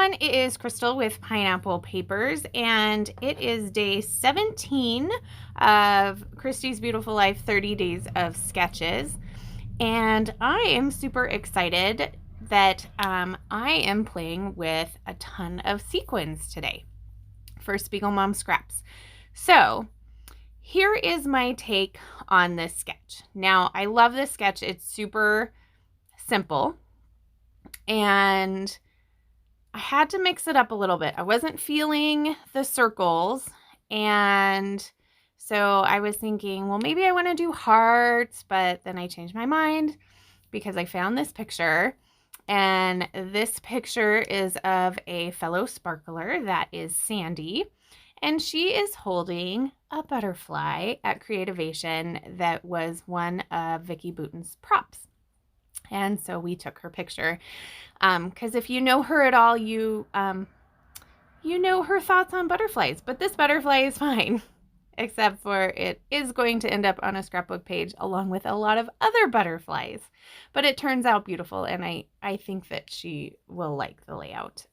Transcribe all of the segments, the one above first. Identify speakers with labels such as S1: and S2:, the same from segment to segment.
S1: everyone, it is Crystal with Pineapple Papers, and it is day 17 of Christy's Beautiful Life 30 Days of Sketches. And I am super excited that I am playing with a ton of sequins today for Spiegelmom Scraps. So here is my take on this sketch. Now, I love this sketch. It's super simple, and I had to mix it up a little bit. I wasn't feeling the circles, and so I was thinking, well, maybe I want to do hearts, but then I changed my mind because I found this picture, and this picture is of a fellow sparkler that is Sandy, and she is holding a butterfly at Creativation that was one of Vicki Boutin's props. And so we took her picture because if you know her at all, you know her thoughts on butterflies. But this butterfly is fine, except for it is going to end up on a scrapbook page along with a lot of other butterflies. But it turns out beautiful, and I think that she will like the layout.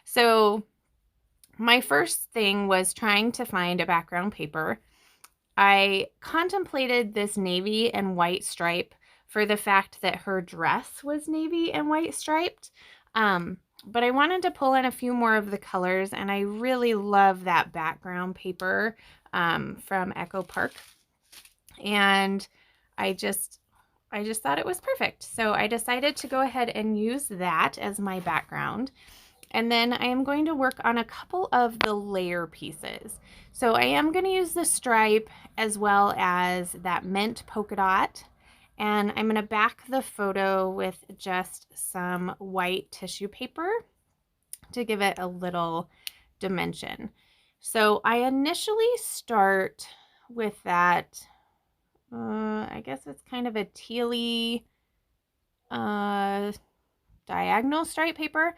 S1: So my first thing was trying to find a background paper. I contemplated this navy and white stripe for the fact that her dress was navy and white striped. But I wanted to pull in a few more of the colors, and I really love that background paper from Echo Park. And I just thought it was perfect. So I decided to go ahead and use that as my background. And then I am going to work on a couple of the layer pieces. So I am going to use the stripe as well as that mint polka dot. And I'm going to back the photo with just some white tissue paper to give it a little dimension. So I initially start with that, I guess it's kind of a tealy diagonal stripe paper.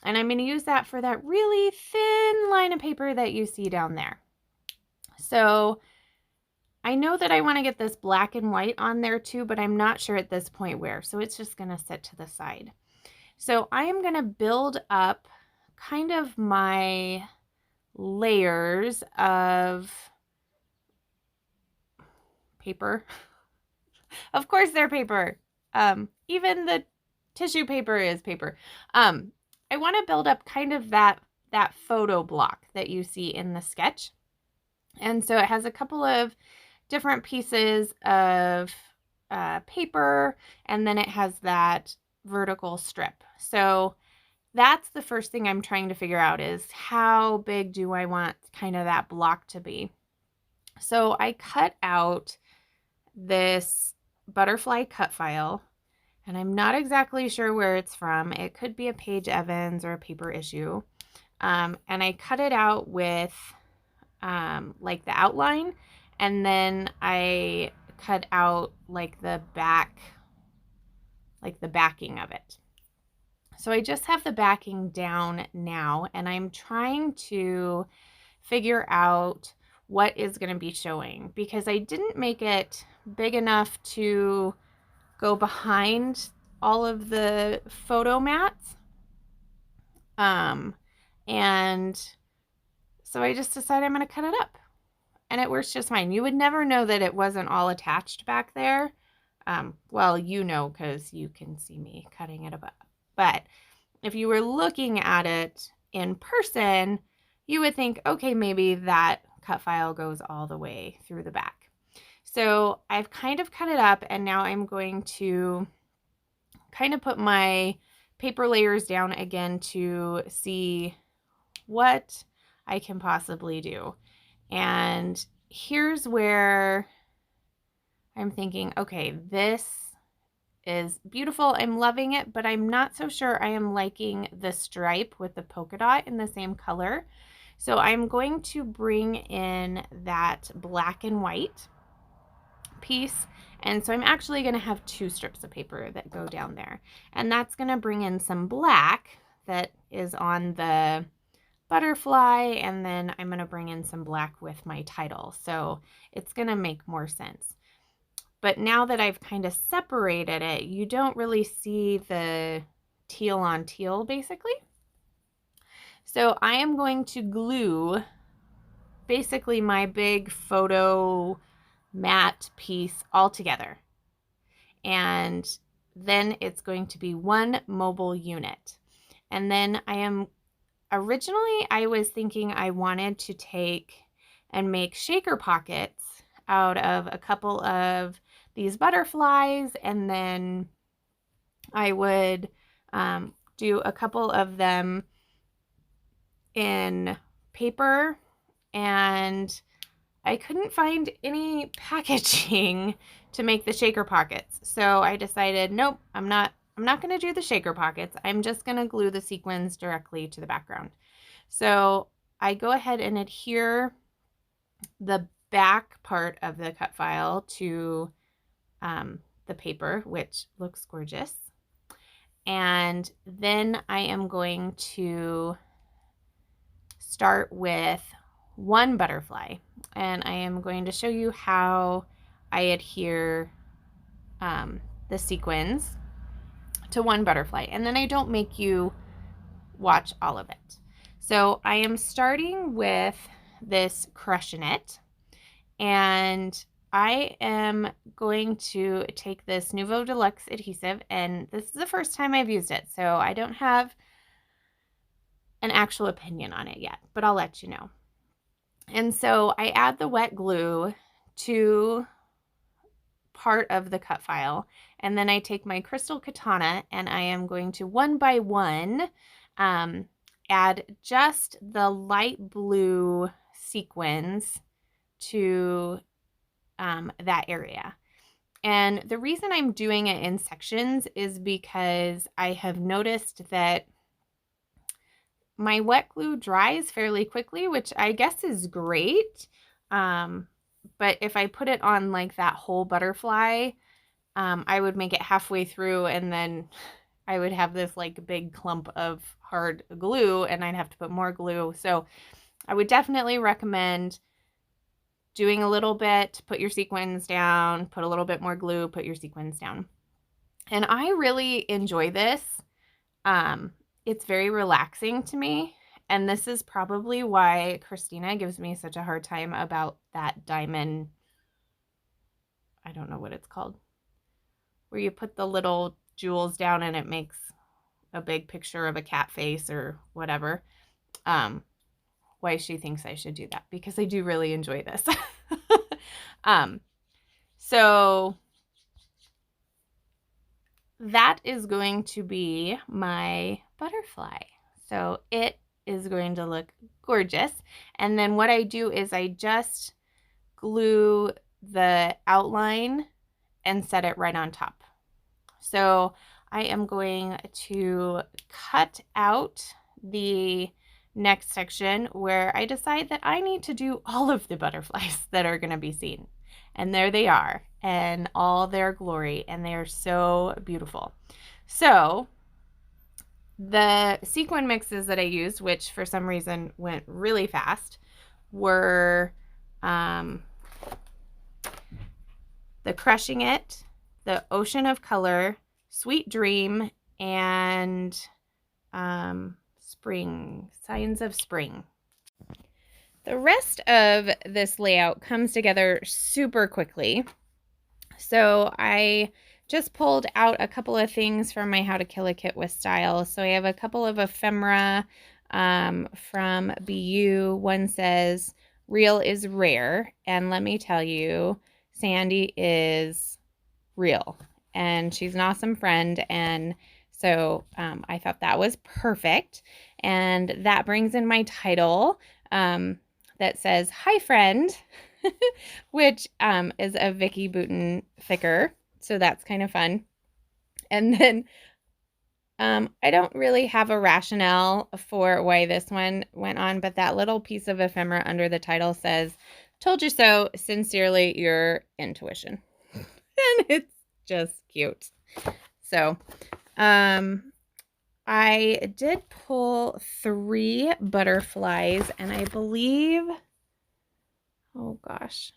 S1: And I'm going to use that for that really thin line of paper that you see down there. So I know that I want to get this black and white on there too, but I'm not sure at this point where. So it's just going to sit to the side. So I am going to build up kind of my layers of paper. Of course they're paper. Even the tissue paper is paper. I want to build up kind of that photo block that you see in the sketch. And so it has a couple of different pieces of paper, and then it has that vertical strip. So that's the first thing I'm trying to figure out is how big do I want kind of that block to be. So I cut out this butterfly cut file, and I'm not exactly sure where it's from. It could be a Page Evans or a paper issue. And I cut it out with like the outline, and then I cut out like the back, like the backing of it. So I just have the backing down now, and I'm trying to figure out what is going to be showing because I didn't make it big enough to go behind all of the photo mats. And so I just decided I'm going to cut it up, and it works just fine. You would never know that it wasn't all attached back there. Well, you know, because you can see me cutting it up. But if you were looking at it in person, you would think, okay, maybe that cut file goes all the way through the back. So I've kind of cut it up, and now I'm going to kind of put my paper layers down again to see what I can possibly do. And here's where I'm thinking, okay, this is beautiful. I'm loving it, but I'm not so sure I am liking the stripe with the polka dot in the same color. So I'm going to bring in that black and white piece. And so I'm actually going to have two strips of paper that go down there. And that's going to bring in some black that is on the butterfly, and then I'm going to bring in some black with my title. So it's going to make more sense. But now that I've kind of separated it, you don't really see the teal on teal basically. So I am going to glue basically my big photo mat piece all together. And then it's going to be one mobile unit. And then originally I was thinking I wanted to take and make shaker pockets out of a couple of these butterflies, and then I would do a couple of them in paper, and I couldn't find any packaging to make the shaker pockets. So I decided, nope, I'm not going to do the shaker pockets. I'm just going to glue the sequins directly to the background. So I go ahead and adhere the back part of the cut file to the paper, which looks gorgeous. And then I am going to start with one butterfly, and I am going to show you how I adhere the sequins to one butterfly, and then I don't make you watch all of it. So I am starting with this Crushing It, and I am going to take this Nouveau Deluxe adhesive, and this is the first time I've used it, so I don't have an actual opinion on it yet, but I'll let you know. And so I add the wet glue to part of the cut file, and then I take my crystal katana and I am going to one by one add just the light blue sequins to that area. And the reason I'm doing it in sections is because I have noticed that my wet glue dries fairly quickly, which I guess is great. But if I put it on like that whole butterfly, I would make it halfway through and then I would have this like big clump of hard glue and I'd have to put more glue. So I would definitely recommend doing a little bit, put your sequins down, put a little bit more glue, put your sequins down. And I really enjoy this. It's very relaxing to me. And this is probably why Christina gives me such a hard time about that diamond, I don't know what it's called, where you put the little jewels down and it makes a big picture of a cat face or whatever. Why she thinks I should do that, because I do really enjoy this. So that is going to be my butterfly. So it is going to look gorgeous. And then what I do is I just glue the outline and set it right on top. So I am going to cut out the next section where I decide that I need to do all of the butterflies that are going to be seen. And there they are in all their glory, and they are so beautiful. So the sequin mixes that I used, which for some reason went really fast, were the Crushing It, the Ocean of Color, Sweet Dream, and Spring, Signs of Spring. The rest of this layout comes together super quickly. So I just pulled out a couple of things from my How to Kill a Kit with Style. So I have a couple of ephemera from BU. One says, real is rare. And let me tell you, Sandy is real. And she's an awesome friend. And so I thought that was perfect. And that brings in my title that says, Hi Friend, which is a Vicky Bouton thicker. So that's kind of fun. And then I don't really have a rationale for why this one went on, but that little piece of ephemera under the title says, Told you so, sincerely, your intuition. And it's just cute. So I did pull 3 butterflies, and I believe, oh gosh,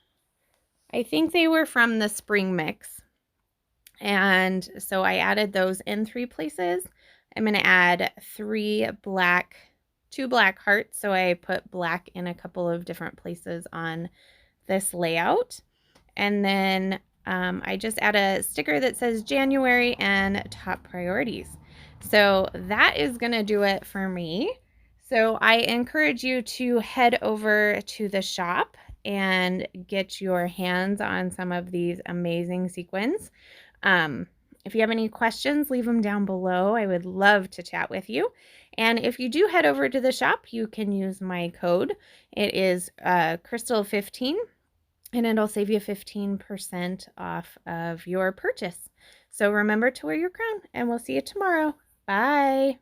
S1: I think they were from the spring mix. And so I added those in 3 places. I'm going to add 3 black 2 black hearts, so I put black in a couple of different places on this layout. And then I just add a sticker that says January and top priorities. So that is going to do it for me. So I encourage you to head over to the shop and get your hands on some of these amazing sequins. If you have any questions, leave them down below. I would love to chat with you. And if you do head over to the shop, you can use my code. It is Crystal15, and it'll save you 15% off of your purchase. So remember to wear your crown, and we'll see you tomorrow. Bye.